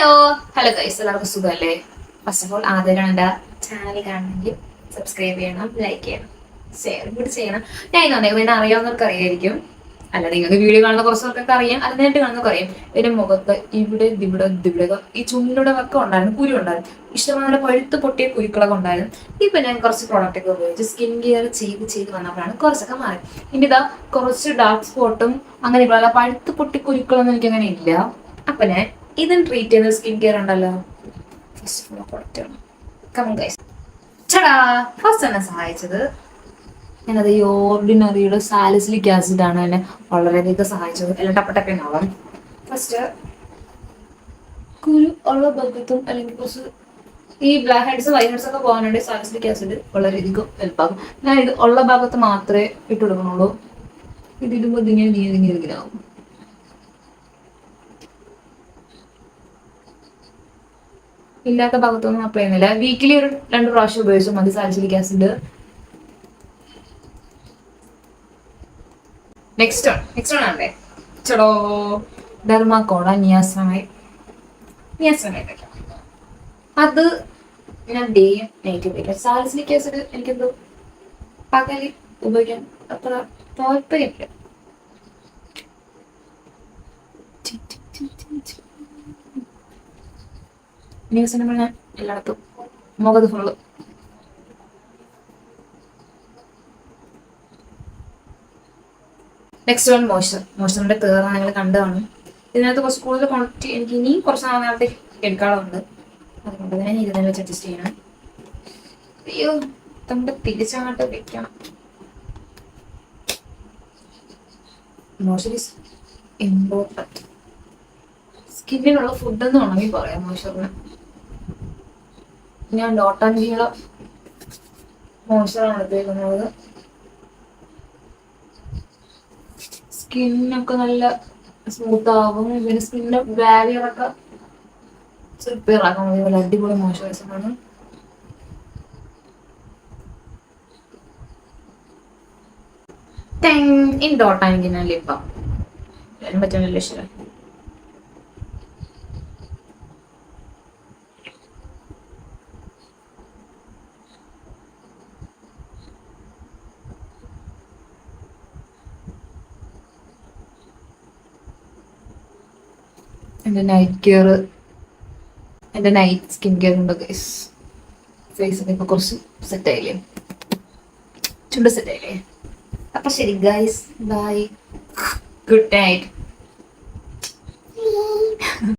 Hello hello guys, എല്ലാവർക്കും സുഖമല്ലേ? First of all ആദ്യമായിട്ടാണ് എൻ്റെ ചാനൽ കാണണമെങ്കിൽ സബ്സ്ക്രൈബ് ചെയ്യണം, ലൈക്ക് ചെയ്യണം, ഷെയർ കൂടി ചെയ്യണം. ഞാൻ ഇന്ന് വന്നേക്കുന്നത് എന്നെ അറിയാവുന്നവർക്ക് അറിയായിരിക്കും, അല്ല നിങ്ങൾക്ക് വീഡിയോ കാണുന്ന കുറച്ച് പേർക്കൊക്കെ അറിയാം, അത് നേരിട്ട് കാണുന്നവർക്ക് അറിയാം. എൻ്റെ മുഖത്ത് ഇവിടെ ഇവിടെ ഈ ചുണ്ടിലൂടെ ഒക്കെ ഉണ്ടായിരുന്നു, കുരു ഉണ്ടായിരുന്നു, ഇഷ്ടംപോലെ പഴുത്ത് പൊട്ടിയ കുരുക്കളൊക്കെ ഉണ്ടായിരുന്നു. ഇപ്പൊ ഞാൻ കുറച്ച് പ്രോഡക്റ്റ് ഒക്കെ ഉപയോഗിച്ച് സ്കിൻ കെയർ ചെയ്ത് വന്നപ്പോഴാണ് കുറച്ചൊക്കെ മാറി. ഇനി ഇതാ കുറച്ച് ഡാർക്ക് സ്പോട്ടും അങ്ങനെയുള്ള പഴുത്ത് പൊട്ടി കുരുക്കളൊന്നും എനിക്ക് അങ്ങനെ ഇല്ല. അപ്പൊ ഞാൻ ഇതും ട്രീറ്റ് ചെയ്യുന്ന സ്കിൻ കെയർ ഉണ്ടല്ലോ, ഫസ്റ്റ് എന്നെ സഹായിച്ചത് ഞാനത് ഈ ഓർഡിനറിയുടെ സാലിസിലിക് ആസിഡ് ആണ് എന്നെ വളരെയധികം സഹായിച്ചത്. എല്ലാം ടപ്പട്ടപ്പനാവാം. ഫസ്റ്റ് കുരു ഉള്ള ഭാഗത്തും അല്ലെങ്കിൽ കുറച്ച് ഈ ബ്ലാക്ക് ഹെഡ്സ് വൈറ്റ് ഹെഡ്സ് ഒക്കെ പോകാനുണ്ട് സാലിസിലിക് ആസിഡ് വളരെയധികം ഹെൽപ്പാകും. ഞാൻ ഇത് ഉള്ള ഭാഗത്ത് മാത്രമേ ഇട്ട് കൊടുക്കണുള്ളൂ. ഇതിടുമ്പോൾ ഇതിങ്ങനെ ആവും. ഇല്ലാത്ത ഭാഗത്തൊന്നും അപ്ലൈ ചെയ്യുന്നില്ല. വീക്കിലി ഒരു 2 പ്രാവശ്യം ഉപയോഗിച്ചു മതി സാലിസിലിക് ആസിഡ്. നെക്സ്റ്റ് വൺ ആണ്ടേ ചടോ ഡെർമാക്കോള നിയാസമൈഡ്. അത് ഞാൻ ഡേയും നൈറ്റ് ഉപയോഗിക്കാം. സാലിസിലിക് ആസിഡ് എനിക്കെന്തോ പകല് ഉപയോഗിക്കാൻ അത്ര താല്പര്യമില്ല. ന്യൂസിന് ഞാൻ എല്ലായിടത്തും മുഖത്ത് ഫുള്ള്. നെക്സ്റ്റ് വൺ മോയ്സ്ചറിന്റെ തീർന്ന നിങ്ങൾ കണ്ടു കാണും. ഇതിനകത്ത് കുറച്ച് കൂടുതൽ ക്വാണ്ടിറ്റി എനിക്ക് ഇനിയും കുറച്ച് നാളത്തേക്ക് എടുക്കാറുണ്ട്, അതുകൊണ്ട് ഞാൻ ഇത് തന്നെ വെച്ച് അഡ്ജസ്റ്റ് ചെയ്യണം. അയ്യോ, നമ്മുടെ തിരിച്ചങ്ങോട്ട് വെക്കണം. Moisture is important. സ്കിന്നിനുള്ള ഫുഡ് എന്ന് വേണമെങ്കിൽ പറയാം മോയ്സ്ചറിന്. ഞാൻ ഡോട്ടാൻജിയുടെ മോയ്സ്ചറാണ് എടുത്തേക്കുന്നത്. സ്കിന്നൊക്കെ നല്ല സ്മൂത്ത് ആകും, പിന്നെ സ്കിന്നിന്റെ ബാരിയറൊക്കെ റിപ്പയർ ആക്കാൻ നല്ല അടിപൊളി മോയ്സ്ചറൈസറാണ്. ഇൻ ഡോട്ടാനിക്ക് ലിപ് ബാം പറ്റുന്നില്ല ശരി. എൻ്റെ നൈറ്റ് സ്കിൻ കെയർ ഉണ്ട് ഗൈസ്. ഫേസൊക്കെ ഇപ്പൊ കുറച്ച് സെറ്റായില്ലേ, ചുണ്ട് സെറ്റായില്ലേ. അപ്പൊ ശരി ഗൈസ്, ബൈ, ഗുഡ് നൈറ്റ്.